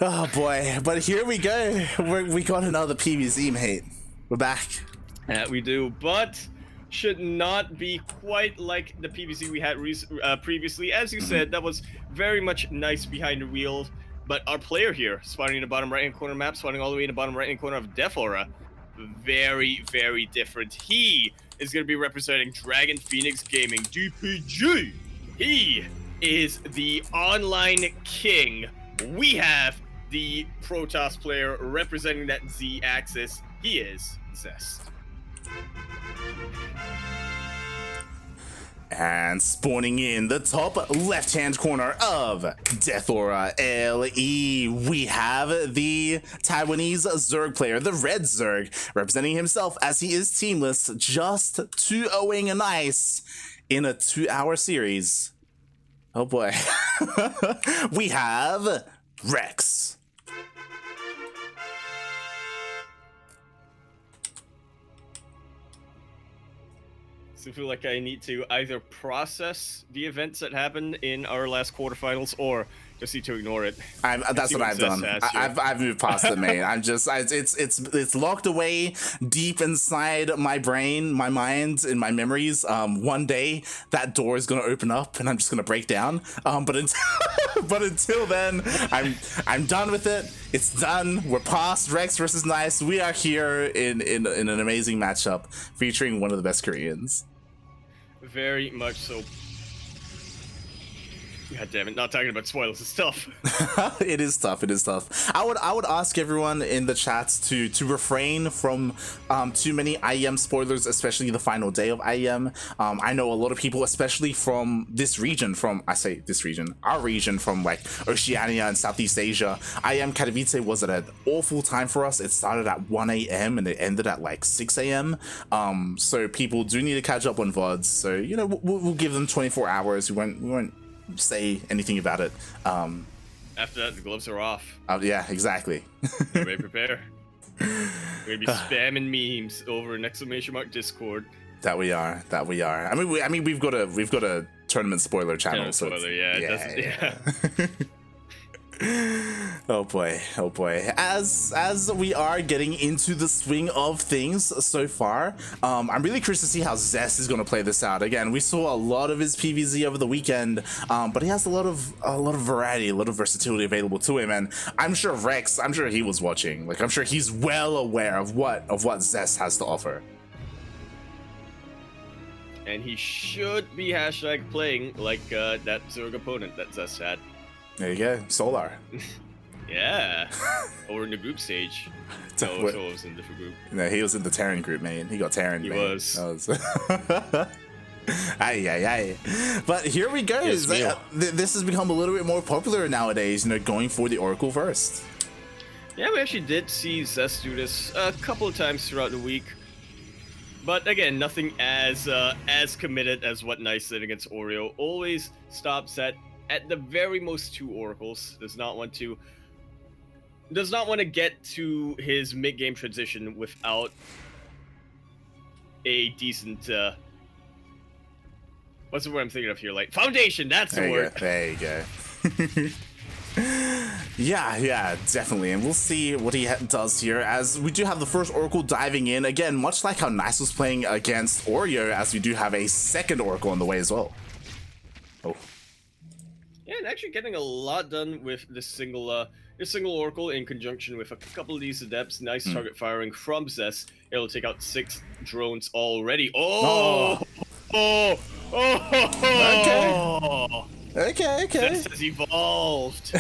Oh boy, but here we go. We got another PvZ, mate. We're back. We do, but should not be quite like the PvZ we had previously. As you said, that was very much nice behind the wheel. But our player here, spawning in the bottom right-hand corner map, spawning all the way in the bottom right-hand corner of Death Aura, very, very different. He is going to be representing Dragon Phoenix Gaming, DPG. He is the online king. We have the Protoss player representing that Z-axis. He is Zest. And spawning in the top left-hand corner of Death Aura LE, we have the Taiwanese Zerg player, the Red Zerg, representing himself as he is teamless, just 2-0ing an ice in a 2-hour series. Oh boy. We have Rex. So I feel like I need to either process the events that happened in our last quarterfinals or just need to ignore it. That's what I've done. I've moved past it, mate. It's locked away deep inside my brain, my mind, and my memories. One day that door is gonna open up and I'm just gonna break down. But until then, I'm done with it. It's done. We're past Rex versus Nice. We are here in an amazing matchup featuring one of the best Koreans. Very much so. God damn it, not talking about spoilers is tough. It is tough, it is tough. I would ask everyone in the chats to refrain from too many IEM spoilers, especially the final day of IEM. I know a lot of people, especially from this region, our region from like Oceania and Southeast Asia. IEM Katowice was at an awful time for us. It started at 1 a.m. and it ended at like 6 a.m. So people do need to catch up on VODs. So, you know, we'll give them 24 hours. We won't say anything about it. After that, the gloves are off. Yeah, exactly. Everybody prepare. We're gonna be spamming memes over an exclamation mark Discord. That we are. I mean, we've got a tournament spoiler channel. Spoiler, yeah. Oh boy. As we are getting into the swing of things so far, I'm really curious to see how Zest is going to play this out. Again, we saw a lot of his PvZ over the weekend, but he has a lot of variety, a lot of versatility available to him. And I'm sure Rex, he was watching. Like, I'm sure he's well aware of what Zest has to offer. And he should be #playing like that Zerg opponent that Zest had. There you go, Solar. Yeah, over in the group stage. No, Solar was in a different group. No, he was in the Terran group, man. He got Terran. He man. was. Aye. But here we go. Yes, this has become a little bit more popular nowadays, you know, going for the Oracle first. Yeah, we actually did see Zest do this a couple of times throughout the week. But again, nothing as committed as what Nice did against Oreo. Always stops at the very most 2 oracles. Does not want to get to his mid-game transition without a decent what's the word I'm thinking of here? Like foundation, that's the word. There you go. Yeah, definitely. And we'll see what he does here, as we do have the first Oracle diving in. Again, much like how Nice was playing against Oreo, as we do have a second Oracle on the way as well. Oh. Yeah, and actually getting a lot done with this single Oracle in conjunction with a couple of these Adepts. Nice target firing from Zest. It'll take out 6 drones already. Okay. Zest has evolved.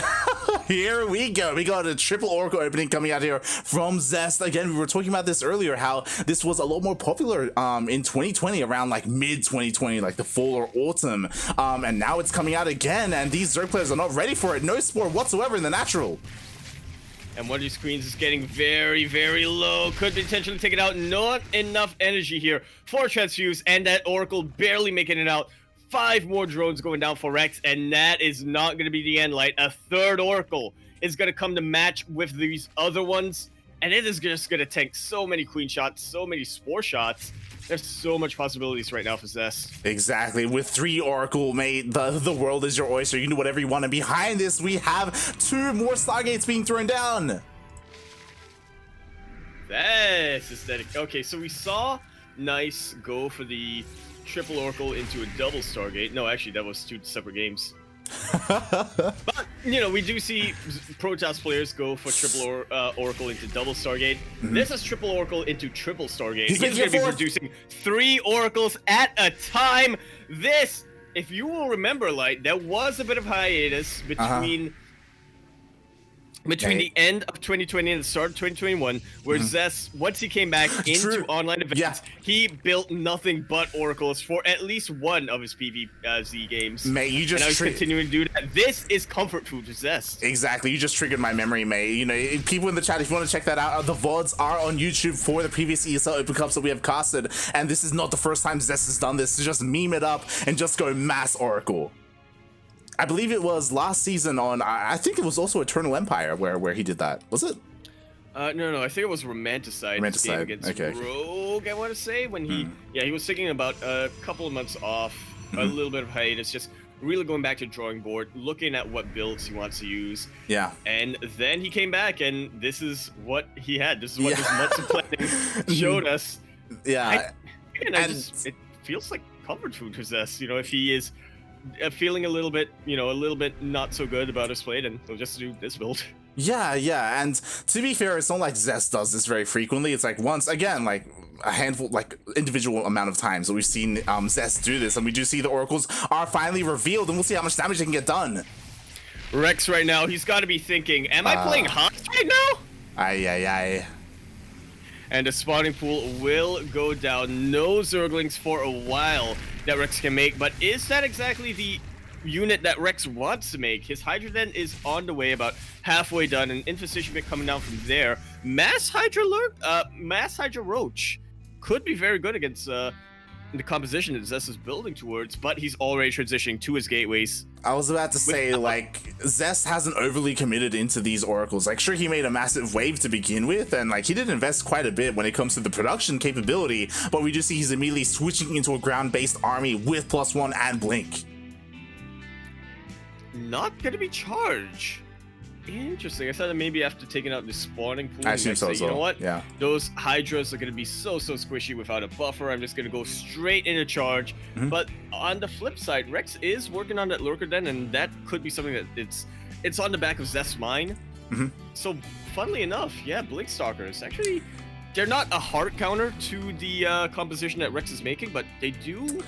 Here we go. We got a triple Oracle opening coming out here from Zest. Again, we were talking about this earlier, how this was a lot more popular in 2020, around like mid-2020, like the fall or autumn. And now it's coming out again, and these Zerg players are not ready for it. No spore whatsoever in the natural. And one of these queens is getting very, very low. Could potentially take it out. Not enough energy here for Transfuse, and that Oracle barely making it out. 5 more drones going down for Rex, and that is not going to be the end light. A third Oracle is going to come to match with these other ones, and it is just going to tank so many queen shots, so many spore shots. There's so much possibilities right now for Zest. Exactly. With 3 Oracle, mate, the world is your oyster. You can do whatever you want. And behind this, we have 2 more Stargates being thrown down. That's aesthetic. Okay, so we saw Nice go for the triple Oracle into a double Stargate. No, actually, that was 2 separate games. But, you know, we do see Protoss players go for triple Oracle into double Stargate. This is triple Oracle into triple Stargate. He's going to be producing 3 Oracles at a time. This, if you will remember, Light, there was a bit of hiatus between the end of 2020 and the start of 2021, where Zest, once he came back into online events, he built nothing but Oracles for at least one of his PvZ games. Mate, you just and I was continuing to do that. This is comfort food for Zest. Exactly, you just triggered my memory, mate. You know, people in the chat, if you want to check that out, the VODs are on YouTube for the previous ESL Open Cups that we have casted, and this is not the first time Zest has done this. To just meme it up and just go mass Oracle. I believe it was last season on, I think it was also Eternal Empire where he did that. Was it? No, I think it was Romanticide. Game against Rogue, I want to say, when he, he was taking about a couple of months off, a little bit of hiatus, just really going back to the drawing board, looking at what builds he wants to use. Yeah. And then he came back, and this is what he had. This is what his months of planning showed us. Yeah. It feels like comfort food for Zest. You know, if he is feeling a little bit not so good about his play, then he'll just do this build. Yeah, and to be fair, it's not like Zest does this very frequently. It's like once again, like a handful, like individual amount of times that we've seen Zest do this, and we do see the Oracles are finally revealed, and we'll see how much damage they can get done. Rex right now, he's got to be thinking, am I playing hot right now? Aye. And the spawning pool will go down. No Zerglings for a while that Rex can make, but is that exactly the unit that Rex wants to make? His Hydra then is on the way, about halfway done, and Infestation bit coming down from there. Mass Hydra Roach could be very good against the composition that Zest is building towards, but he's already transitioning to his gateways. I was about to say, like, Zest hasn't overly committed into these Oracles. Like, sure, he made a massive wave to begin with, and like he did invest quite a bit when it comes to the production capability, but we do see he's immediately switching into a ground-based army with +1 and Blink. Not gonna be charge. Interesting. I thought that maybe after taking out the spawning pool, I assume so. You know what? Yeah. Those Hydras are going to be so squishy without a buffer. I'm just going to go straight into charge. But on the flip side, Rex is working on that Lurker Den, and that could be something that it's on the back of Zest's mind. So, funnily enough, yeah, Blink Stalkers, actually, they're not a hard counter to the composition that Rex is making, but they do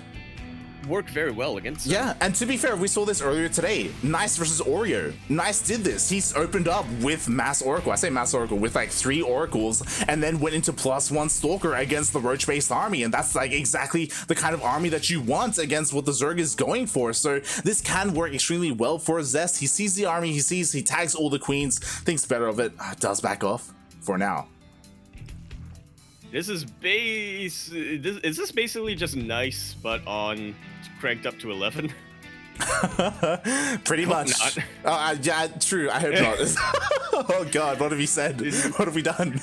work very well against them. Yeah, and to be fair, we saw this earlier today. Nice versus Oreo. Nice did this. He's opened up with Mass Oracle. I say Mass Oracle with like 3 Oracles, and then went into +1 Stalker against the Roach-based army, and that's like exactly the kind of army that you want against what the Zerg is going for. So this can work extremely well for Zest. He sees the army, he tags all the queens, thinks better of it, does back off for now. This is is this basically just Nice, but on cranked up to 11? Pretty much. Yeah, true. I hope not. Oh god, what have we said? What have we done?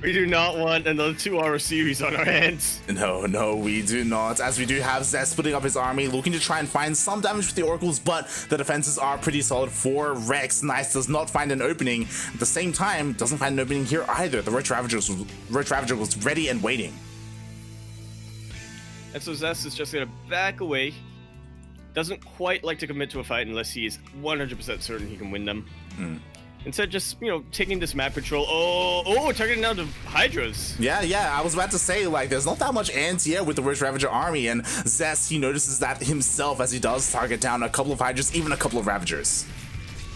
We do not want another 2-hour series on our hands. No, we do not. As we do have Zest putting up his army, looking to try and find some damage with the Oracles, but the defenses are pretty solid for Rex. Nice does not find an opening. At the same time, doesn't find an opening here either. The Roach Ravager was ready and waiting. And so Zest is just going to back away. Doesn't quite like to commit to a fight unless he is 100% certain he can win them. Instead, just, taking this map control. Oh, targeting down to Hydras. Yeah, I was about to say, like, there's not that much anti-air with the Roach Ravager army, and Zest, he notices that himself as he does target down a couple of Hydras, even a couple of Ravagers.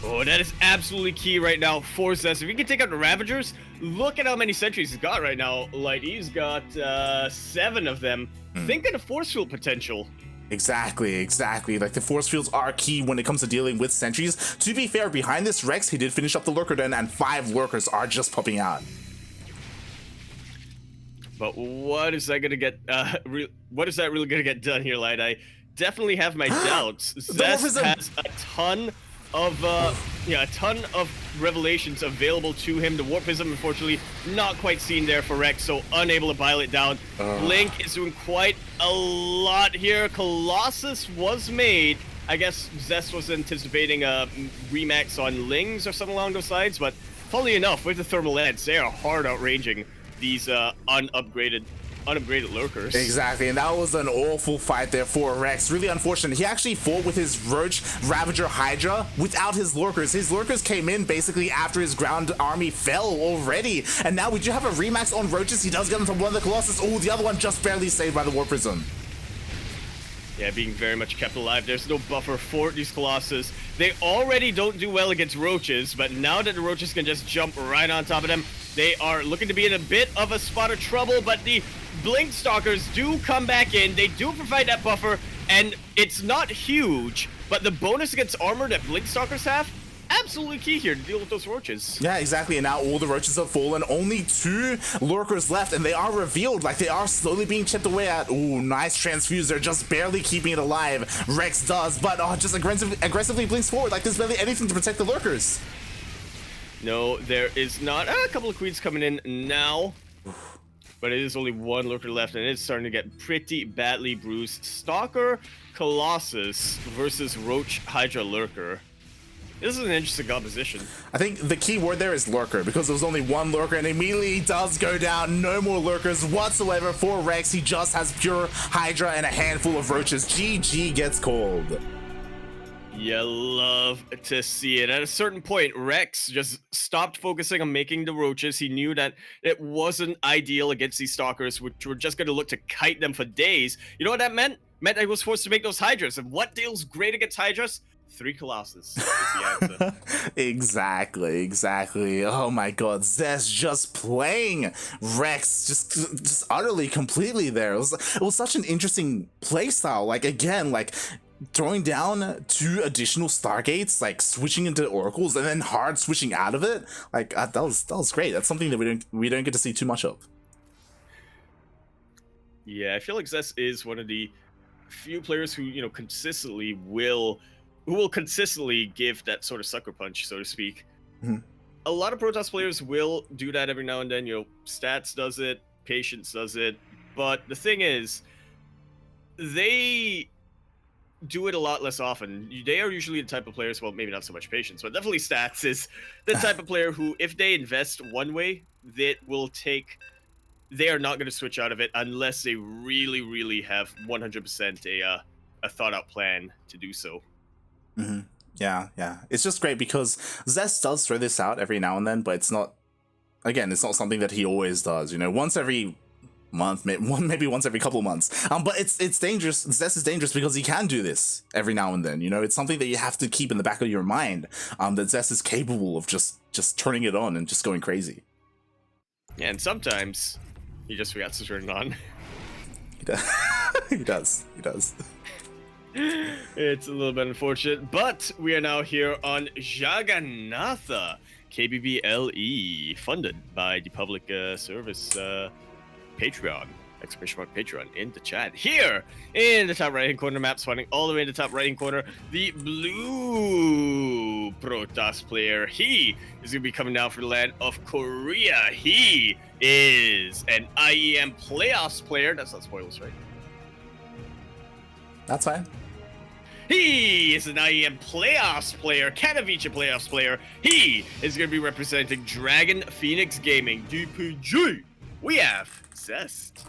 Oh, that is absolutely key right now for Zest. If he can take out the Ravagers, look at how many sentries he's got right now. Like, he's got 7 of them. Think of the force field potential. Exactly. Like, the force fields are key when it comes to dealing with sentries. To be fair, behind this Rex, he did finish up the Lurker Den, and 5 Lurkers are just popping out. But what is that gonna get? What is that really gonna get done here, Light? I definitely have my doubts. Zest has a ton of yeah, a ton of revelations available to him. The Warp Prism, unfortunately, not quite seen there for Rex, so unable to bile it down. Blink is doing quite a lot here. Colossus was made. I guess Zest was anticipating a remax on Lings or something along those lines, but funnily enough, with the Thermal Eds, they are hard outranging these unupgraded lurkers. Exactly, and that was an awful fight there for Rex. Really unfortunate. He actually fought with his Roach Ravager Hydra without his lurkers. His lurkers came in basically after his ground army fell already, and now we do have a remax on Roaches. He does get into one of the Colossus. Oh, the other one just barely saved by the Warp Prism. Yeah, being very much kept alive. There's no buffer for these Colossus. They already don't do well against Roaches, but now that the Roaches can just jump right on top of them, they are looking to be in a bit of a spot of trouble, but the Blink Stalkers do come back in. They do provide that buffer, and it's not huge, but the bonus against armor that Blink Stalkers have, absolutely key here to deal with those Roaches. Yeah, exactly, and now all the Roaches have fallen. Only 2 lurkers left, and they are revealed. Like, they are slowly being chipped away at. Ooh, nice transfuse. They're just barely keeping it alive. Rex does, but just aggressively blinks forward. Like, there's barely anything to protect the lurkers. No, there is not. A couple of queens coming in now. But it is only 1 lurker left, and it's starting to get pretty badly bruised. Stalker Colossus versus Roach Hydra Lurker. This is an interesting composition. I think the key word there is lurker, because there was only 1 lurker, and immediately does go down. No more lurkers whatsoever for Rex. He just has pure Hydra and a handful of Roaches. GG gets called. You love to see it. At a certain point, Rex just stopped focusing on making the Roaches. He knew that it wasn't ideal against these Stalkers, which were just going to look to kite them for days. You know what that meant? Meant I was forced to make those Hydras. And what deals great against Hydras? 3 Colossus is the answer. Exactly. Oh my god, Zest just playing Rex just utterly, completely there. It was such an interesting play style. Like, again, like, throwing down 2 additional Stargates, like switching into Oracles, and then hard switching out of it. Like, that was great. That's something that we don't get to see too much of. Yeah, I feel like Zest is one of the few players who, you know, will consistently give that sort of sucker punch, so to speak. Mm-hmm. A lot of Protoss players will do that every now and then. You know, Stats does it, Patience does it, but the thing is, they do it a lot less often. They are usually the type of players, well, maybe not so much Patience, but definitely Stats is the type of player who, if they invest one way, they are not going to switch out of it unless they really, really have 100% a thought out plan to do so. Mm-hmm. Yeah. It's just great because Zest does throw this out every now and then, but it's not something that he always does. You know, once every month, maybe once every couple months. But it's dangerous. Zest is dangerous because he can do this every now and then. You know, it's something that you have to keep in the back of your mind. That Zest is capable of just turning it on and just going crazy. Yeah, and sometimes he just forgets to turn it on. He does. It's a little bit unfortunate, but we are now here on Jagannatha, KBBLE, funded by the public service Patreon, exclamation mark Patreon in the chat. Here in the top right hand corner, map spawning all the way in the top right hand corner, the blue Protoss player. He is going to be coming down for the land of Korea. He is an IEM playoffs player. That's not spoilers, right? That's fine. He is an IEM playoffs player, Katowice playoffs player. He is going to be representing Dragon Phoenix Gaming, DPG. We have Zest.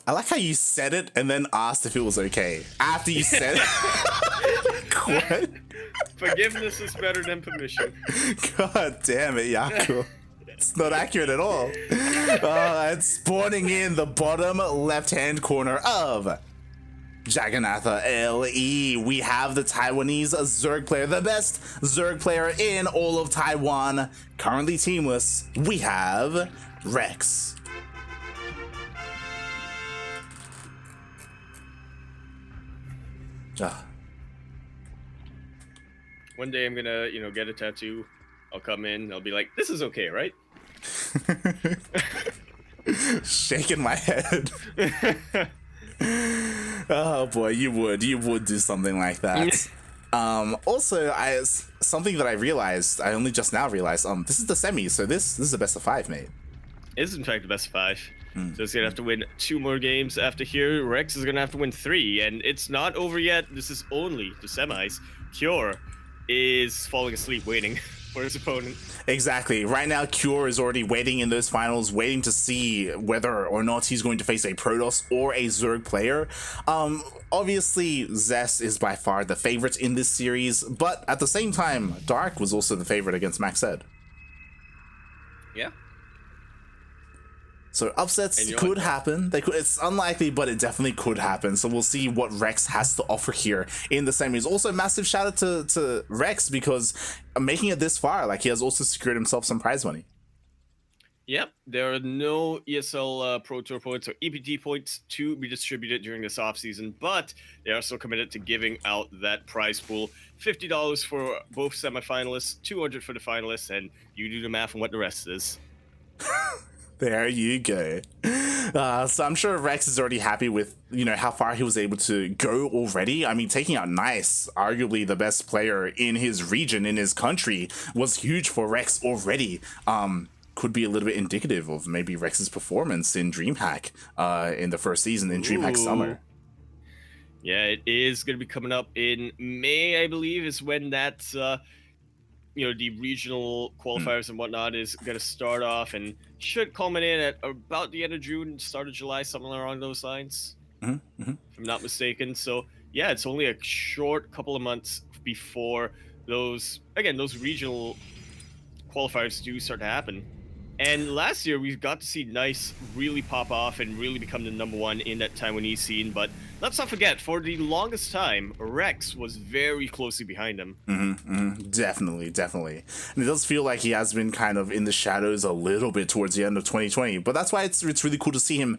I like how you said it and then asked if it was okay. After you said it. What? Forgiveness is better than permission. God damn it, Yaku. It's not accurate at all. And spawning in the bottom left-hand corner of Jagannatha LE, we have the Taiwanese Zerg player, the best Zerg player in all of Taiwan, currently teamless. We have Rex. One day I'm gonna, get a tattoo. I'll come in. I'll be like, "This is okay, right?" Shaking my head. Oh boy, you would do something like that. Also, something that I realized, I only just now realized, this is the semis, so this is a best of 5, mate. It is in fact the best of 5. So it's gonna have to win 2 more games after here. Rex is gonna have to win 3, and it's not over yet. This is only the semis. Cure is falling asleep waiting for his opponent. Exactly. Right now, Cure is already waiting in those finals, waiting to see whether or not he's going to face a Protoss or a Zerg player. Obviously, Zest is by far the favorite in this series, but at the same time, Dark was also the favorite against Max Ed. Yeah. So upsets could happen. It's unlikely, but it definitely could happen. So we'll see what Rex has to offer here in the semis. Also, massive shout out to Rex, because making it this far, like, he has also secured himself some prize money. Yep, there are no ESL Pro Tour points or EPT points to be distributed during this offseason, but they are still committed to giving out that prize pool. $50 for both semifinalists, $200 for the finalists, and you do the math on what the rest is. There you go. So I'm sure Rex is already happy with, how far he was able to go already. I mean, taking out Nice, arguably the best player in his region, in his country, was huge for Rex already. Could be a little bit indicative of maybe Rex's performance in DreamHack in the first season, in DreamHack Summer. Yeah, it is going to be coming up in May, I believe, is when that, the regional qualifiers and whatnot is going to start off, and should culminate at about the end of June, start of July, something along those lines, if I'm not mistaken. So, yeah, it's only a short couple of months before those regional qualifiers do start to happen. And last year, we got to see Nice really pop off and really become the #1 in that Taiwanese scene. But let's not forget, for the longest time, Rex was very closely behind him. Definitely. And it does feel like he has been kind of in the shadows a little bit towards the end of 2020. But that's why it's really cool to see him,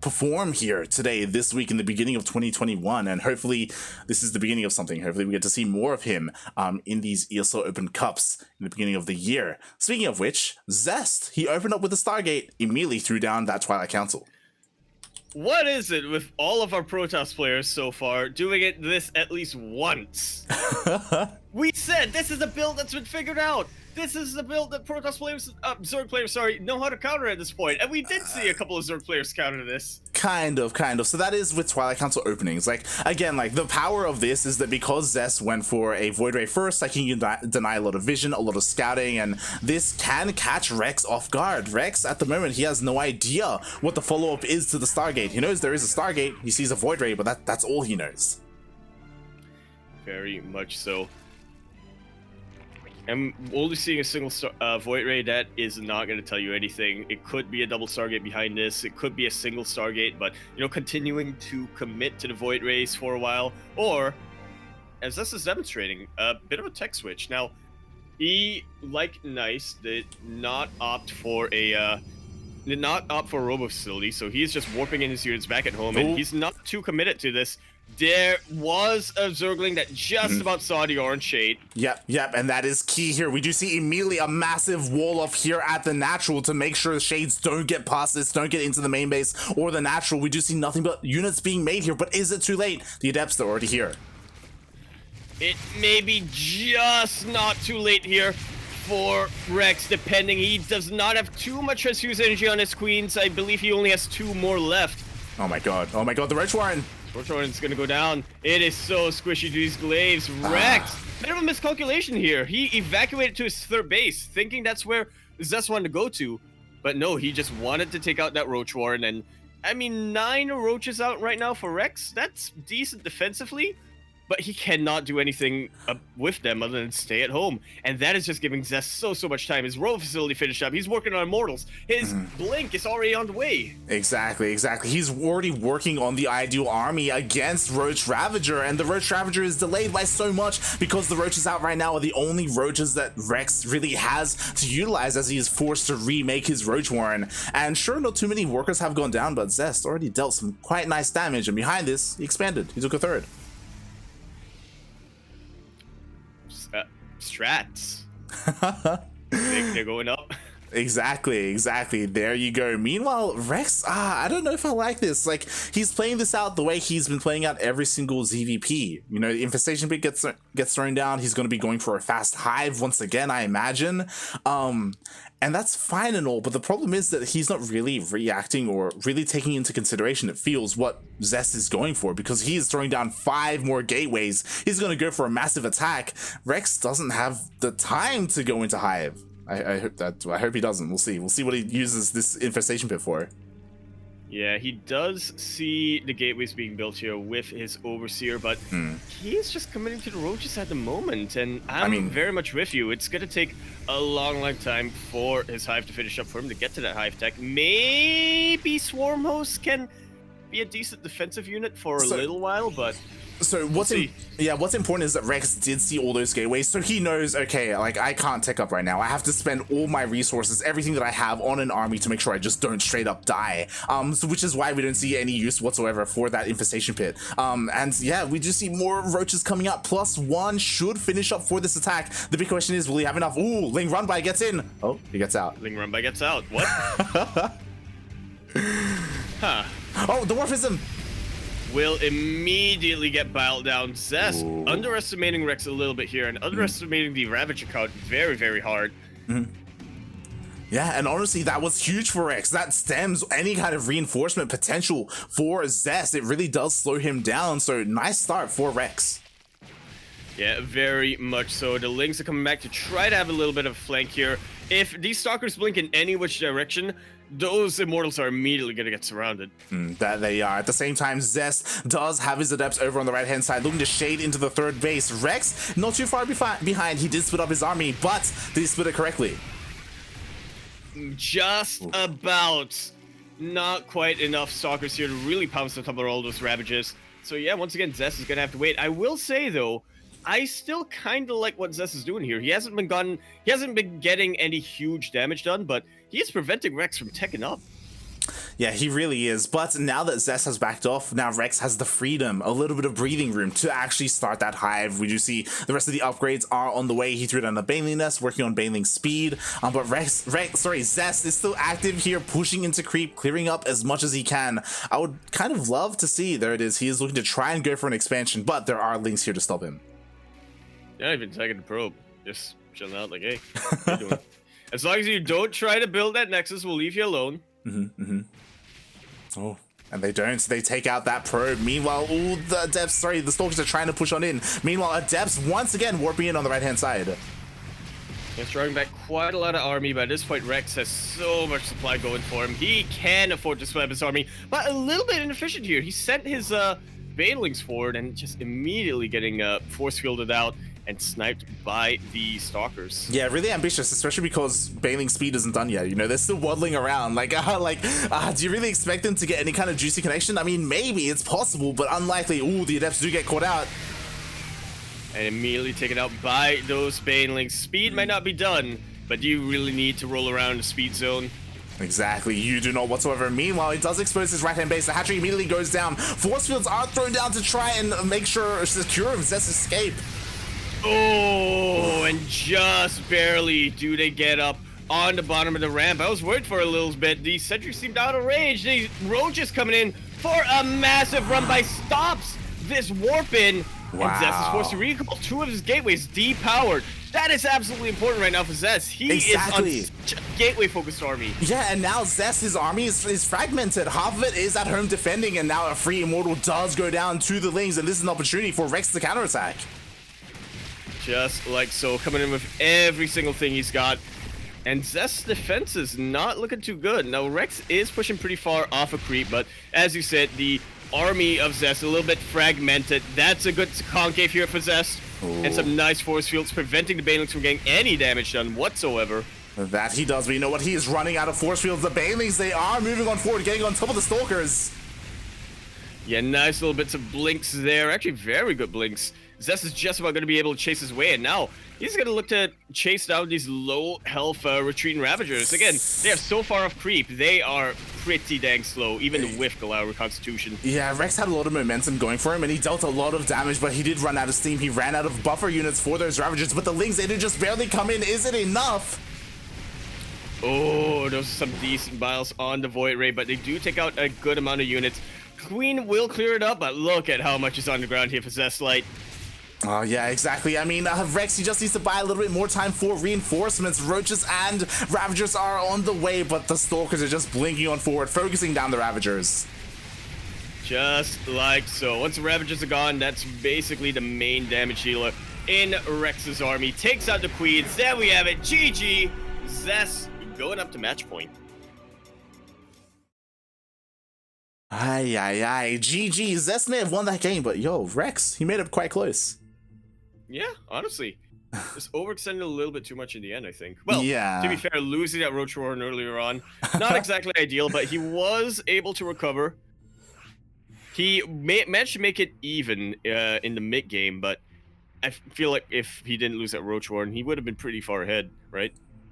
perform here today, this week, in the beginning of 2021. And hopefully this is the beginning of something. Hopefully we get to see more of him in these ESL Open Cups in the beginning of the year. Speaking of which, Zest, he opened up with the Stargate, immediately threw down that Twilight Council. What is it with all of our Protoss players so far doing this at least once? We said this is a build that's been figured out. This is the build that Protoss players, Zerg players, know how to counter at this point. And we did see a couple of Zerg players counter this. Kind of. So that is with Twilight Council openings. Like, again, like, the power of this is that because Zest went for a Void Ray first, like, he can deny a lot of vision, a lot of scouting, and this can catch Rex off guard. Rex, at the moment, he has no idea what the follow-up is to the Stargate. He knows there is a Stargate, he sees a Void Ray, but that's all he knows. Very much so. I'm only seeing a single Void Ray. That is not going to tell you anything. It could be a double Stargate behind this. It could be a single Stargate, but, continuing to commit to the Void Rays for a while. Or, as this is demonstrating, a bit of a tech switch. Now, he, like Nice, did not opt for a robo facility, so he's just warping in his units back at home, and he's not too committed to this. There was a Zergling that just about saw the orange shade. Yep, and that is key here. We do see immediately a massive wall off here at the natural to make sure the shades don't get past this, don't get into the main base or the natural. We do see nothing but units being made here, but is it too late? The Adepts are already here. It may be just not too late here for Rex, depending. He does not have too much transfuse energy on his queens. I believe he only has 2 more left. Oh my god, the Roach Warren. Roach Warren's gonna go down. It is so squishy to these glaives. Rex, bit of a miscalculation here. He evacuated to his 3rd base, thinking that's where Zest wanted to go to. But no, he just wanted to take out that Roach Warren. And, I mean, 9 roaches out right now for Rex. That's decent defensively. But he cannot do anything with them other than stay at home. And that is just giving Zest so much time. His robo facility finished up. He's working on Immortals. His Blink is already on the way. Exactly. He's already working on the ideal army against Roach Ravager. And the Roach Ravager is delayed by so much because the roaches out right now are the only roaches that Rex really has to utilize, as he is forced to remake his Roach Warren. And sure, not too many workers have gone down, but Zest already dealt some quite nice damage. And behind this, he expanded. He took a 3rd. Strats. They're going up. Exactly. There you go. Meanwhile, Rex, I don't know if I like this. Like, he's playing this out the way he's been playing out every single ZVP. You know, the infestation bit gets thrown down. He's going to be going for a fast hive once again, I imagine. And that's fine and all, but the problem is that he's not really reacting or really taking into consideration, it feels, what Zest is going for, because he is throwing down 5 more gateways. He's going to go for a massive attack. Rex doesn't have the time to go into hive. I hope he doesn't. We'll see what he uses this infestation pit for. Yeah, he does see the gateways being built here with his Overseer, but he is just committing to the roaches at the moment, and I mean, very much with you. It's going to take a long time for his hive to finish up, for him to get to that hive tech. Maybe Swarm Host can be a decent defensive unit for a little while, but... So what's important is that Rex did see all those gateways, so he knows, okay, like, I can't tech up right now. I have to spend all my resources, everything that I have, on an army to make sure I just don't straight up die. So which is why we don't see any use whatsoever for that infestation pit. And yeah, we do see more roaches coming up. +1 should finish up for this attack. The big question is, will he have enough? Ooh, Ling Runby gets in. Oh, he gets out. Ling Runby gets out. What? Huh. Oh, Dwarfism! Will immediately get biled down. Zest underestimating Rex a little bit here and underestimating the Ravager count very hard. Yeah, and honestly, that was huge for Rex. That stems any kind of reinforcement potential for Zest. It really does slow him down, so nice start for Rex. Yeah, very much so. The Lings are coming back to try to have a little bit of flank here. If these Stalkers blink in any which direction, those Immortals are immediately going to get surrounded. That they are. At the same time, Zest does have his Adepts over on the right-hand side, looking to shade into the third base. Rex, not too far behind. He did split up his army, but did he split it correctly? Just about. Not quite enough Stalkers here to really pounce on top of all those Ravages. So yeah, once again, Zest is going to have to wait. I will say, though, I still kind of like what Zest is doing here. He hasn't been getting any huge damage done, but he is preventing Rex from teching up. Yeah, he really is. But now that Zest has backed off, now Rex has the freedom, a little bit of breathing room to actually start that hive. We do see the rest of the upgrades are on the way. He threw down a Baneling Nest, working on Baneling speed. But Zest is still active here, pushing into creep, clearing up as much as he can. I would kind of love to see, there it is, he is looking to try and go for an expansion, but there are Lings here to stop him. Not even taking the probe, just chilling out like, hey, what are you doing? As long as you don't try to build that Nexus, we'll leave you alone. Oh, and they don't. They take out that probe. Meanwhile, the Adepts, the Stalkers are trying to push on in. Meanwhile, Adepts once again warping in on the right-hand side. He's drawing back quite a lot of army, but at this point, Rex has so much supply going for him. He can afford to split up his army, but a little bit inefficient here. He sent his Banelings forward and just immediately getting force fielded out and sniped by the Stalkers. Yeah, really ambitious, especially because Baneling speed isn't done yet. You know, they're still waddling around. Like, do you really expect them to get any kind of juicy connection? I mean, maybe it's possible, but unlikely. Ooh, the Adepts do get caught out. And immediately taken out by those Banelings. Speed might not be done, but you really need to roll around the speed zone. Exactly, you do not whatsoever. Meanwhile, he does expose his right-hand base. The hatchery immediately goes down. Force fields are thrown down to try and make sure secure Zest's escape. Oh, and just barely do they get up on the bottom of the ramp. I was worried for a little bit. The sentry seemed out of range. The roaches coming in for a massive run by stops this warp in. Wow. And Zest is forced to recall 2 of his gateways depowered. That is absolutely important right now for Zest. He is on gateway-focused army. Yeah, and now Zest, his army is fragmented. Half of it is at home defending, and now a free Immortal does go down to the Lings, and this is an opportunity for Rex to counterattack. Just like so, coming in with every single thing he's got. And Zest's defense is not looking too good. Now, Rex is pushing pretty far off a creep, but as you said, the army of Zest a little bit fragmented. That's a good concave here for Zest. Ooh. And some nice force fields preventing the Banelings from getting any damage done whatsoever. That he does, but you know what? He is running out of force fields. The Banelings, they are moving on forward, getting on top of the Stalkers. Yeah, nice little bits of blinks there. Actually, very good blinks. Zest is just about going to be able to chase his way, and now he's going to look to chase down these low-health retreating Ravagers. Again, they are so far off creep. They are pretty dang slow, even with Galao Reconstitution. Yeah, Rex had a lot of momentum going for him, and he dealt a lot of damage, but he did run out of steam. He ran out of buffer units for those Ravagers, but the Lings, they did just barely come in. Is it enough? Oh, those are some decent miles on the Void Ray, but they do take out a good amount of units. Queen will clear it up, but look at how much is on the ground here for Zest Light. Oh, yeah, exactly. I mean, Rex, he just needs to buy a little bit more time for reinforcements. Roaches and Ravagers are on the way, but the Stalkers are just blinking on forward, focusing down the Ravagers. Just like so. Once the Ravagers are gone, that's basically the main damage dealer in Rex's army. Takes out the Queens. There we have it. GG. Zest going up to match point. Aye. GG. Zest may have won that game, but yo, Rex, he made it quite close. Yeah, honestly. Just overextended a little bit too much in the end, I think. Well, yeah. To be fair, losing that Roach Warren earlier on, not exactly ideal, but he was able to recover. He managed to make it even in the mid game, but I feel like if he didn't lose that Roach Warren, he would have been pretty far ahead, right?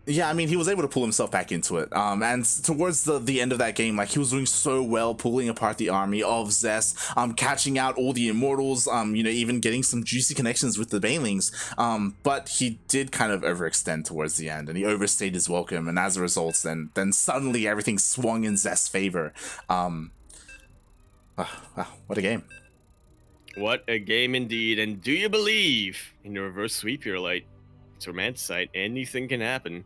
Yeah, I mean, he was able to pull himself back into it. And towards the end of that game, like, he was doing so well, pulling apart the army of Zest, catching out all the Immortals, you know, even getting some juicy connections with the Banelings. But he did kind of overextend towards the end, and he overstayed his welcome, and as a result, then suddenly everything swung in Zest's favor. Wow, what a game. What a game indeed. And do you believe in the reverse sweep here, Light? It's Romanticide. Anything can happen.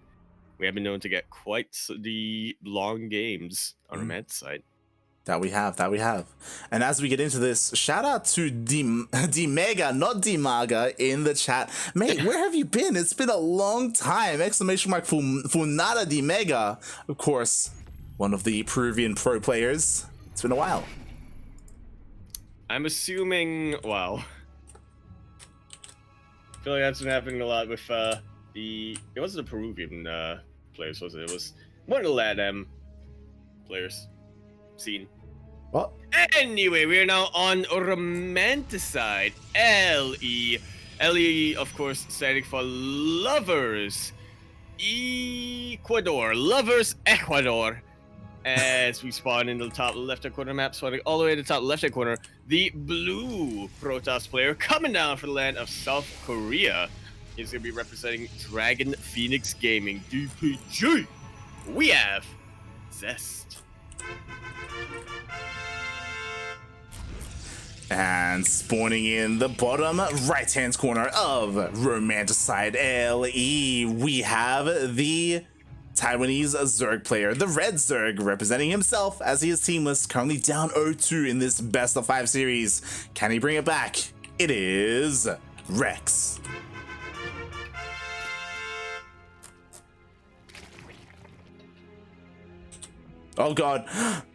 We have been known to get quite the long games on Romanticide. That we have. And as we get into this, shout out to D-Mega, not D-Maga, in the chat. Mate, where have you been? It's been a long time! Exclamation mark for Nada D-Mega. Of course, one of the Peruvian pro players. It's been a while. I'm assuming, wow. I feel like that's been happening a lot with it wasn't the Peruvian players, was it? It was one of the LATAM players seen. What? Anyway, we are now on Romanticide. LE, of course, standing for Lovers Ecuador. Lovers Ecuador. As we spawn in the top left-hand corner map, spawning all the way to the top left-hand corner, the blue Protoss player coming down from the land of South Korea is going to be representing Dragon Phoenix Gaming, DPG. We have Zest. And spawning in the bottom right-hand corner of Romanticide LE, we have the Taiwanese Zerg player, the Red Zerg, representing himself as he is teamless, currently down 0-2 in this best of 5 series. Can he bring it back? It is Rex. Oh god,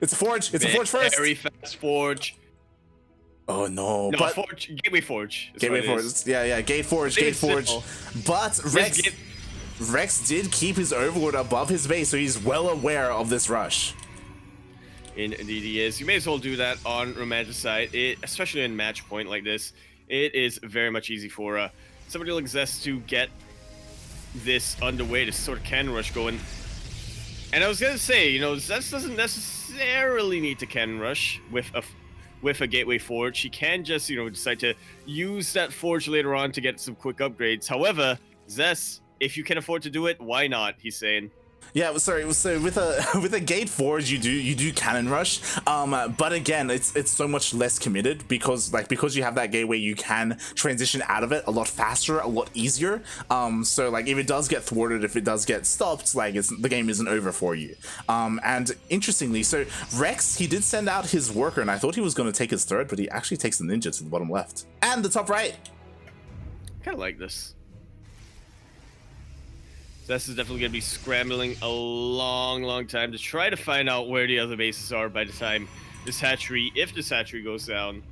it's a Forge! It's a Forge first! Very fast Forge. Oh no, No, but Forge, Gateway Forge. Gateway Forge, yeah, Gate Forge. But Rex did keep his Overlord above his base, so he's well aware of this rush. Indeed he is. You may as well do that on Romanticide, especially in match point like this. It is very much easy for somebody like Zest to get this underway, to sort of cannon rush going. And I was gonna say, you know, Zest doesn't necessarily need to cannon rush with a Gateway Forge. He can just, you know, decide to use that Forge later on to get some quick upgrades. However, Zest, if you can afford to do it, why not? He's saying. Yeah, sorry. So with a Gate Forge, you do cannon rush. But again, it's so much less committed because you have that gateway, you can transition out of it a lot faster, a lot easier. So like if it does get thwarted, if it does get stopped, like the game isn't over for you. And interestingly, so Rex, he did send out his worker, and I thought he was going to take his third, but he actually takes the ninja to the bottom left and the top right. Kind of like this. Zest is definitely going to be scrambling a long time to try to find out where the other bases are by the time this hatchery, if this hatchery goes down.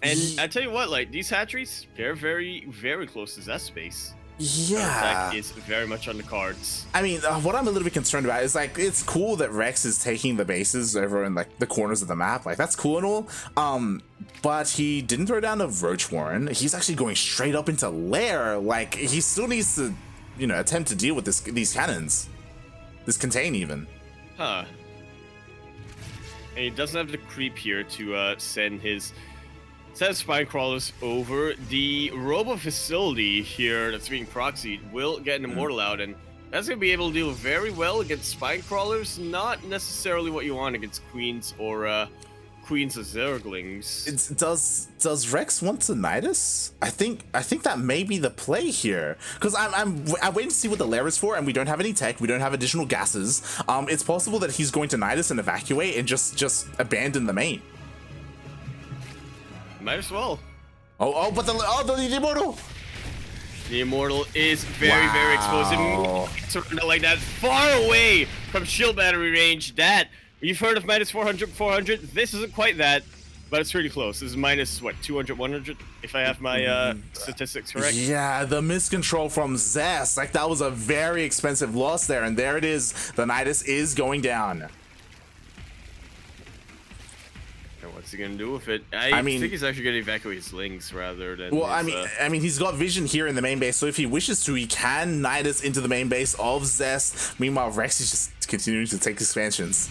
And I tell you what, like, these hatcheries, they're very, very close to Zest base. Yeah. Is very much on the cards. I mean, what I'm a little bit concerned about is, like, it's cool that Rex is taking the bases over in, like, the corners of the map. Like, that's cool and all. But he didn't throw down a Roach Warren. He's actually going straight up into Lair. Like, he still needs to, you know, attempt to deal with these cannons. This contain even. Huh. And he doesn't have the creep here to send his spine crawlers over. The robo facility here that's being proxied will get an immortal out, and That's going to be able to deal very well against spine crawlers. Not necessarily what you want against queens or queens of zerglings. Does Rex want to Nidus? I think that may be the play here, because I'm waiting to see what the lair is for, and we don't have any tech, we don't have additional gases. It's possible that he's going to Nidus and evacuate and just abandon the main. Might as well. But the immortal. The immortal is very explosive. Like that, far away from shield battery range. That you've heard of minus 400. This isn't quite that, but it's pretty close. This is minus what, 200, 100, if I have my statistics correct. Yeah, the miscontrol from Zest, like that was a very expensive loss there, and there it is. The Nidus is going down. What's he gonna do with it? I mean, think he's actually gonna evacuate his links rather than. Well, his, I mean, he's got vision here in the main base, so if he wishes to, he can Nidus into the main base of Zest. Meanwhile, Rex is just continuing to take expansions.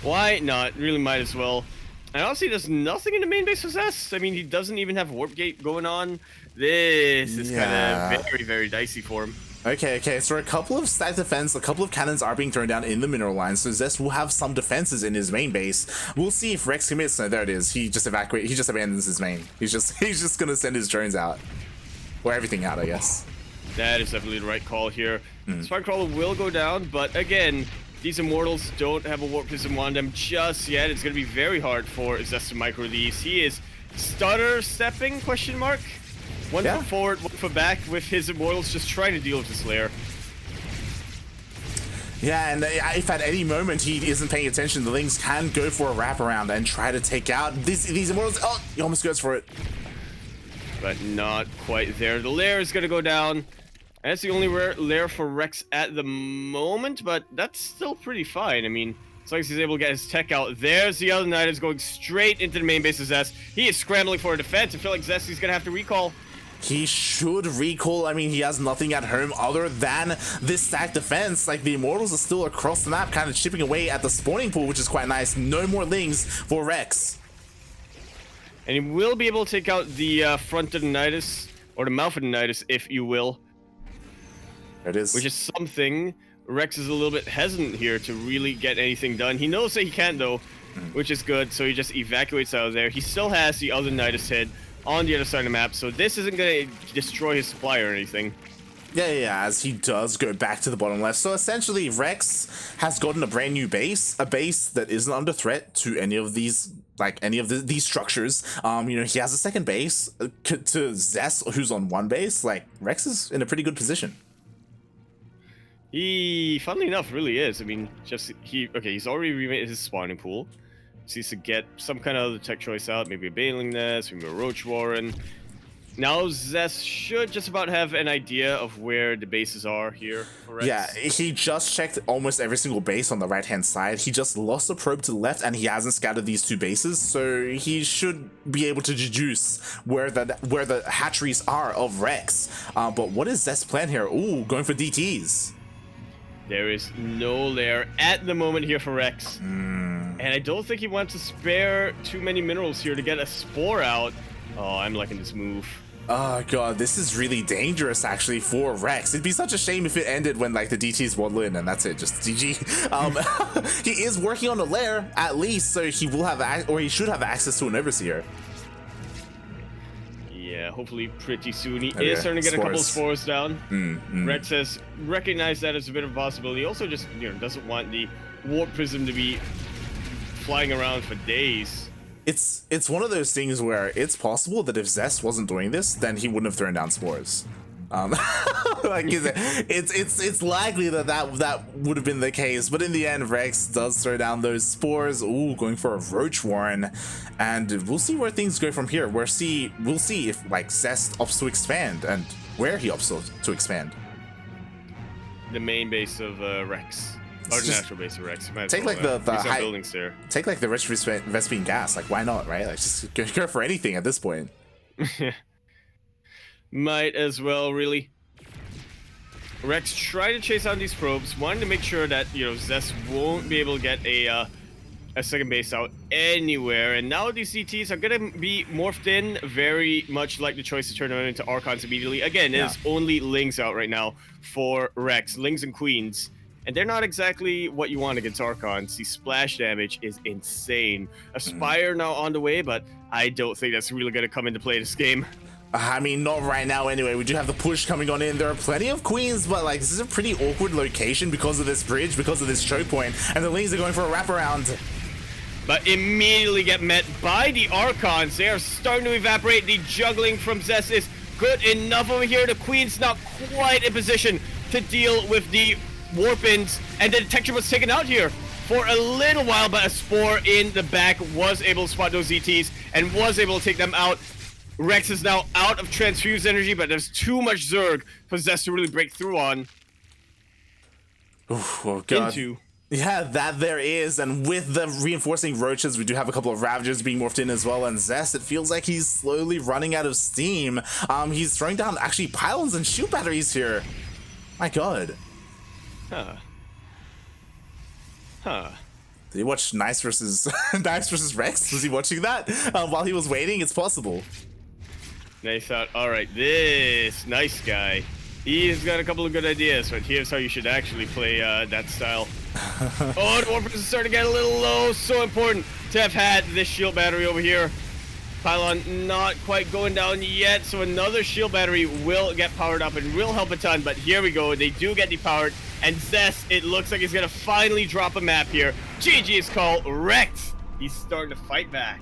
Why not? Really might as well. And honestly, there's nothing in the main base of Zest. I mean, he doesn't even have warp gate going on. This is kind of very dicey for him. Okay, so a couple of stack defense, a couple of cannons are being thrown down in the mineral line, so Zest will have some defenses in his main base. We'll see if Rex commits. No, there it is. He just abandons his main. He's just gonna send his drones out. Or everything out, I guess. That is definitely the right call here. Spine Crawler will go down, but again, these Immortals don't have a Warp Prism on them just yet. It's gonna be very hard for Zest to micro these. He is stutter stepping, question mark? One foot forward, 1 foot back with his Immortals just trying to deal with this lair. Yeah, and if at any moment he isn't paying attention, the Lings can go for a wraparound and try to take out these Immortals. Oh, he almost goes for it. But not quite there. The lair is going to go down. And that's the only lair for Rex at the moment, but that's still pretty fine. I mean, as long as he's able to get his tech out. There's the other knight is going straight into the main base of Zest. He is scrambling for a defense. I feel like Zest is going to have to recall. He should recall. I mean, he has nothing at home other than this stack defense. Like, the Immortals are still across the map, kind of chipping away at the spawning pool, which is quite nice. No more Lings for Rex. And he will be able to take out the front of the Nidus, or the mouth of the Nidus, if you will. There it is. Which is something Rex is a little bit hesitant here to really get anything done. He knows that he can't, though, which is good, so he just evacuates out of there. He still has the other Nidus head on the other side of the map, so this isn't going to destroy his supply or anything. Yeah, as he does go back to the bottom left. So essentially, Rex has gotten a brand new base, a base that isn't under threat to any of these, these structures. You know, he has a second base to Zest, who's on one base. Like, Rex is in a pretty good position. He, funnily enough, really is. I mean, he's already remade his spawning pool. So he needs to get some kind of other tech choice out, maybe a Baneling Nest, maybe a Roach Warren. Now Zest should just about have an idea of where the bases are here for Rex. Yeah, he just checked almost every single base on the right-hand side. He just lost a probe to the left, and he hasn't scattered these two bases, so he should be able to deduce where the hatcheries are of Rex. But what is Zest's plan here? Ooh, going for DTs. There is no lair at the moment here for Rex. And I don't think he wants to spare too many minerals here to get a spore out. Oh, I'm liking this move. Oh god, this is really dangerous actually for Rex. It'd be such a shame if it ended when like the DTs waddle in and that's it, just GG. He is working on a lair at least, so he will have he should have access to an overseer. Yeah, hopefully pretty soon. He is starting to get a couple of spores down. Rex has recognized that as a bit of a possibility. He also just, you know, doesn't want the warp prism to be flying around for days. It's one of those things where it's possible that if Zest wasn't doing this, then he wouldn't have thrown down spores. Like it's likely that would have been the case, but in the end, Rex does throw down those spores. Ooh, going for a Roach Warren, and we'll see where things go from here. We'll see if like Zest opts to expand and where he opts to expand. The main base of Rex. Or the natural base of Rex. Take like the high buildings there. Take like the rich Vespine gas. Like, why not, right? Like, just go for anything at this point. Might as well, really. Rex tried to chase down these probes, wanting to make sure that, you know, Zest won't be able to get a a second base out anywhere. And now these CTs are going to be morphed in very much like the choice to turn them into Archons immediately. Again, it is only Lings out right now for Rex. Lings and Queens. And they're not exactly what you want against Archons. The splash damage is insane. Aspire now on the way, but I don't think that's really going to come into play this game. I mean, not right now anyway. We do have the push coming on in. There are plenty of Queens, but like this is a pretty awkward location because of this bridge, because of this choke point, and the Lings are going for a wraparound. But immediately get met by the Archons. They are starting to evaporate. The juggling from Zest is good enough over here. The Queen's not quite in position to deal with the warp-ins, and the detection was taken out here for a little while, but a Spore in the back was able to spot those ZTs and was able to take them out. Rex is now out of transfused energy, but there's too much Zerg for Zest to really break through on. Oh god. Yeah, that there is, and with the reinforcing roaches, we do have a couple of Ravagers being morphed in as well, and Zest, it feels like he's slowly running out of steam. He's throwing down actually pylons and shoot batteries here. My god. Huh. Did he watch Nice versus Nice versus Rex? Was he watching that while he was waiting? It's possible. They thought, all right, this nice guy, he's got a couple of good ideas, but here's how you should actually play that style. Oh, the warp is starting to get a little low. So important to have had this shield battery over here. Pylon not quite going down yet, so another shield battery will get powered up and will help a ton, but here we go. They do get depowered, and Zest, it looks like he's going to finally drop a map here. GG is called Rex. He's starting to fight back.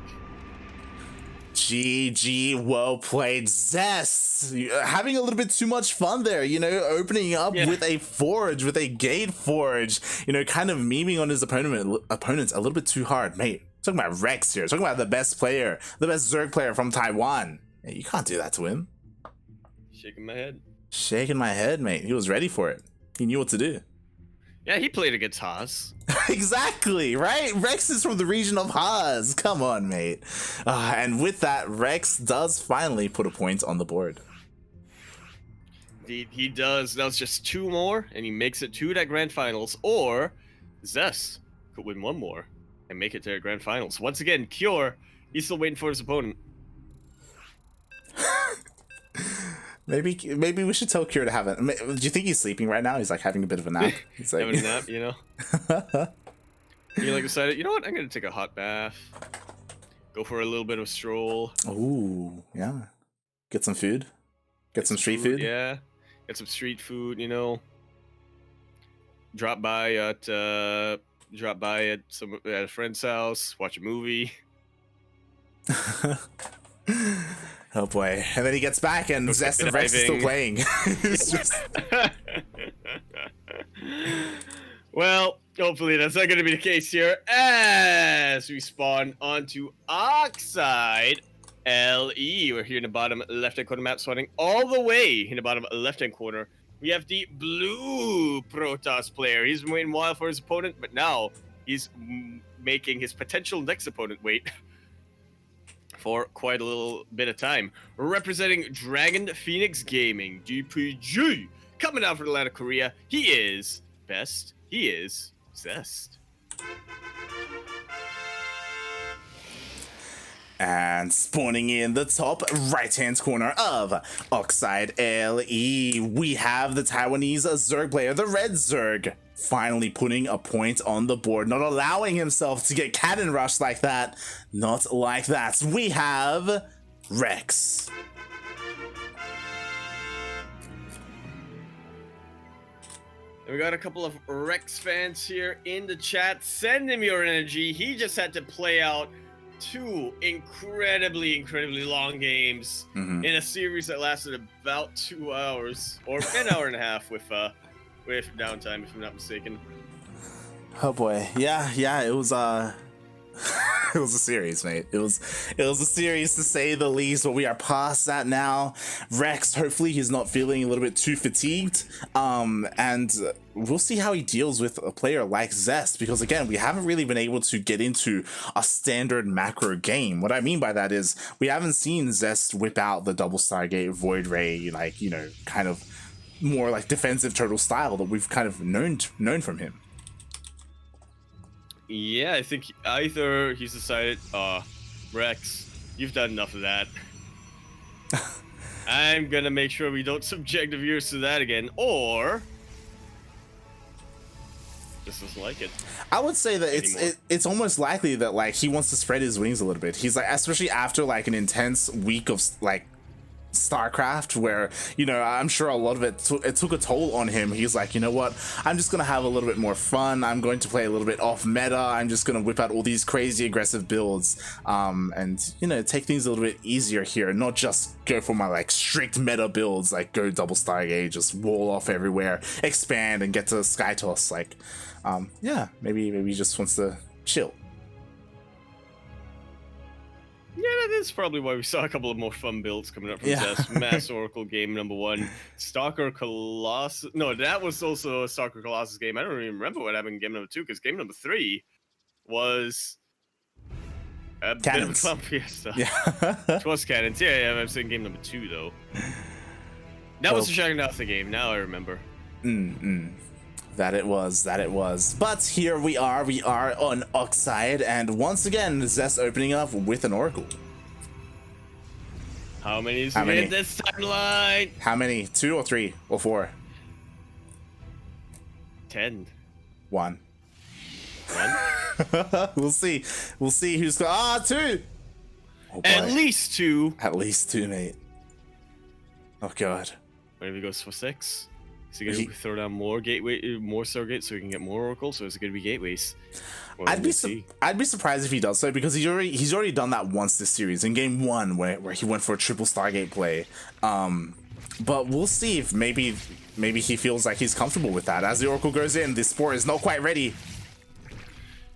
GG, well played, Zest. Having a little bit too much fun there, you know, opening up with a forge, with a gate forge, you know, kind of memeing on his opponents a little bit too hard, mate. Talking about Rex here, talking about the best player, the best Zerg player from Taiwan. Hey, you can't do that to him. Shaking my head. Shaking my head, mate. He was ready for it. He knew what to do. Yeah, he played against Haas. Exactly, right? Rex is from the region of Haas. Come on, mate. And with that, Rex does finally put a point on the board. Indeed, he does. Now it's just 2 more, and he makes it to that grand finals. Or Zest could win 1 more and make it to the grand finals. Once again, Cure, he's still waiting for his opponent. Maybe we should tell Cure to have it. Do you think he's sleeping right now? He's like having a bit of a nap. He's like having a nap, you know. You like decided, you know what? I'm gonna take a hot bath, go for a little bit of a stroll. Ooh, yeah. Get some food. Get some street food. Yeah, get some street food. You know. Drop by at a friend's house, watch a movie. Oh boy. And then he gets back and Zest and Rex is still playing. It's just... Well, hopefully that's not going to be the case here as we spawn onto Oxide LE. We're here in the bottom left-hand corner map, spawning all the way in the bottom left-hand corner. We have the blue Protoss player. He's been waiting a while for his opponent, but now he's making his potential next opponent wait for quite a little bit of time. Representing Dragon Phoenix Gaming, DPG, coming out from Atlanta, Korea. He is best. He is Zest. And spawning in the top right-hand corner of Oxide LE, we have the Taiwanese Zerg player, the Red Zerg, finally putting a point on the board, not allowing himself to get cannon rushed like that. Not like that. We have Rex. And we got a couple of Rex fans here in the chat. Send him your energy. He just had to play out 2 incredibly long games in a series that lasted about 2 hours, or an hour and a half with downtime, if I'm not mistaken. Oh boy, yeah, it was it was a series, mate. It was a series to say the least, but we are past that now. Rex, hopefully he's not feeling a little bit too fatigued, and we'll see how he deals with a player like Zest, because again, we haven't really been able to get into a standard macro game. What I mean by that is we haven't seen Zest whip out the double Stargate Void Ray, like, you know, kind of more like defensive turtle style that we've kind of known from him. Yeah, I think either he's decided, Rex, you've done enough of that. I'm gonna make sure we don't subject the viewers to that again, or just doesn't like it. I would say that it's almost likely that like he wants to spread his wings a little bit. He's like, especially after like an intense week of like StarCraft, where, you know, I'm sure a lot of it took a toll on him. He's like, you know what, I'm just gonna have a little bit more fun. I'm going to play a little bit off meta. I'm just gonna whip out all these crazy aggressive builds, and, you know, take things a little bit easier here, not just go for my like strict meta builds, like go double Stargate, just wall off everywhere, expand and get to Sky Toss. Like, yeah, maybe he just wants to chill. Yeah, that is probably why we saw a couple of more fun builds coming up from Zest. Mass Oracle game number 1. Stalker Colossus. No, that was also a Stalker Colossus game. I don't even remember what happened in game number 2, because game number 3 was a bit of a clown fiesta. Yeah. It was cannons. Yeah, I'm saying game number 2, though. That was the Shaganatha game. Now I remember. That it was. But here we are on Oxide, and once again, Zest opening up with an Oracle. How many is in this timeline? How many? 2 or 3 or 4? 10. 1. We'll see who's got 2. Oh, at least 2. At least 2, mate. Oh god. What if he goes for 6? Is he gonna throw down more Stargates so we can get more Oracles, or is it gonna be gateways? I'd be surprised if he does so, because he's already done that once this series in game 1 where he went for a triple Stargate play. But we'll see if maybe he feels like he's comfortable with that. As the Oracle goes in, this Spore is not quite ready.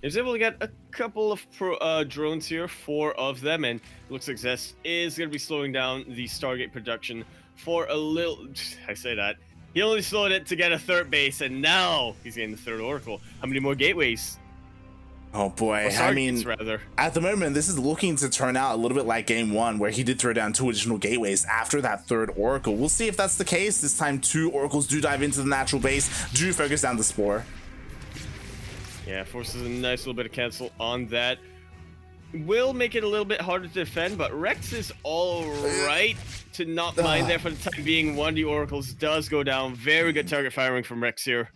He was able to get a couple of drones here, 4 of them, and it looks like Zest is gonna be slowing down the Stargate production for a little. I say that. He only slowed it to get a 3rd base, and now he's getting the 3rd Oracle. How many more gateways? Oh boy, I mean, at the moment, this is looking to turn out a little bit like game 1, where he did throw down 2 additional gateways after that 3rd Oracle. We'll see if that's the case. This time, 2 Oracles do dive into the natural base, do focus down the Spore. Yeah, forces a nice little bit of cancel on that. Will make it a little bit harder to defend, but Rex is all right to not mind there for the time being. 1 of the Oracles does go down. Very good target firing from Rex here.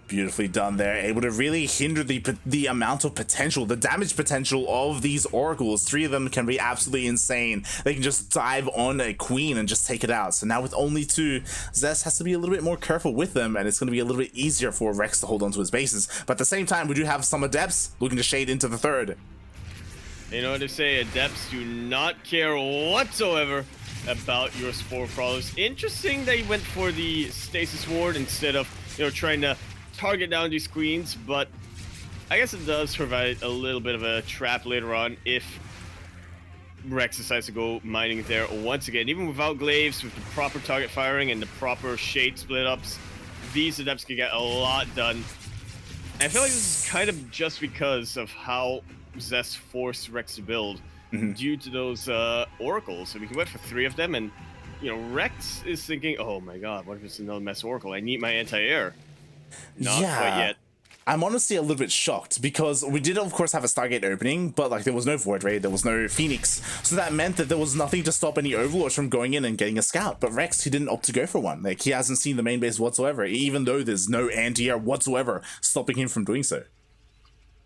Beautifully done there, able to really hinder the amount of potential, the damage potential of these Oracles. 3 of them can be absolutely insane. They can just dive on a queen and just take it out. So now with only 2, Zest has to be a little bit more careful with them, and it's going to be a little bit easier for Rex to hold on to his bases. But at the same time, we do have some Adepts looking to shade into the 3rd. You know what they say, Adepts do not care whatsoever about your Spore Crawlers. Interesting that he went for the Stasis Ward instead of, you know, trying to target down these queens, but I guess it does provide a little bit of a trap later on if Rex decides to go mining there once again. Even without glaives, with the proper target firing and the proper shade split ups, these Adepts can get a lot done. And I feel like this is kind of just because of how Zest forced Rex to build due to those Oracles. I mean, he went for 3 of them, and, you know, Rex is thinking, oh my god, what if it's another Mass Oracle? I need my anti-air. Not quite yet. I'm honestly a little bit shocked, because we did of course have a Stargate opening, but like there was no Void Ray, there was no Phoenix, so that meant that there was nothing to stop any Overlords from going in and getting a scout. But Rex, he didn't opt to go for one. Like, he hasn't seen the main base whatsoever, even though there's no anti-air whatsoever stopping him from doing so.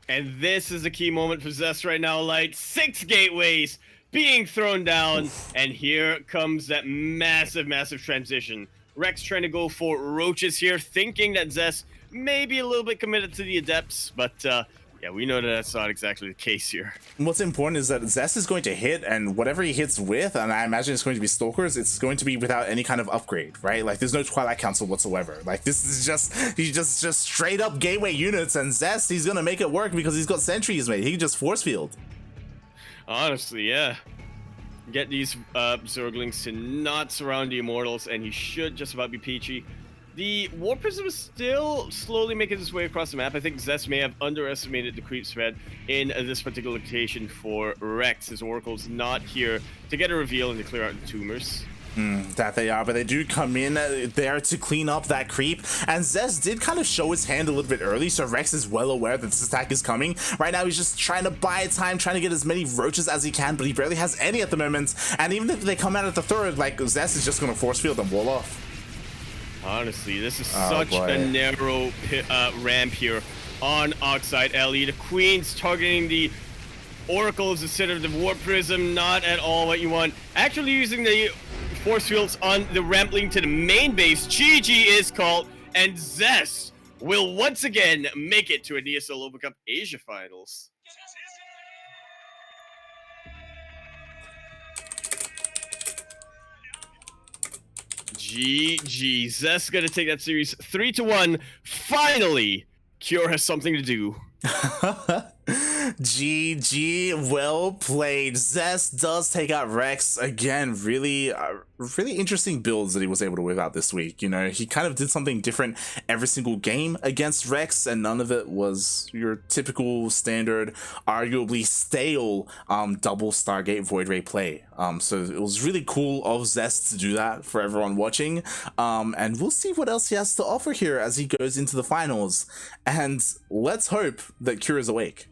And this is a key moment for Zest right now, like 6 gateways being thrown down, and here comes that massive transition. Rex trying to go for roaches here, thinking that Zest may be a little bit committed to the Adepts, but yeah, we know that that's not exactly the case here. What's important is that Zest is going to hit, and whatever he hits with, and I imagine it's going to be Stalkers, it's going to be without any kind of upgrade, right? Like, there's no Twilight Council whatsoever. Like, this is he's just straight up gateway units, and Zest, he's gonna make it work because he's got sentries, mate. He can just force field. Honestly, yeah. Get these Zerglings to not surround the Immortals, and he should just about be peachy. The War Prism is still slowly making its way across the map. I think Zest may have underestimated the creep spread in this particular location for Rex. His Oracle's not here to get a reveal and to clear out the tumors. That they are, but they do come in there to clean up that creep, and Zest did kind of show his hand a little bit early, so Rex is well aware that this attack is coming. Right now he's just trying to buy time, trying to get as many roaches as he can, but he barely has any at the moment, and even if they come out at the third, like, Zest is just going to force field and wall off. Honestly, this is such a narrow ramp here on Oxide Ellie. The Queen's targeting the Oracles instead of the Warp Prism, not at all what you want. Actually using the force fields on the ramp leading to the main base. GG is called, and Zest will once again make it to an ESL Open Cup Asia Finals. GG. Zest gonna take that series 3-1. Finally, Cure has something to do. GG, well played. Zest does take out Rex again. Really interesting builds that he was able to whip out this week. You know, he kind of did something different every single game against Rex, and none of it was your typical standard, arguably stale double Stargate Void Ray play. So it was really cool of Zest to do that for everyone watching. And we'll see what else he has to offer here as he goes into the finals. And let's hope that Cure is awake.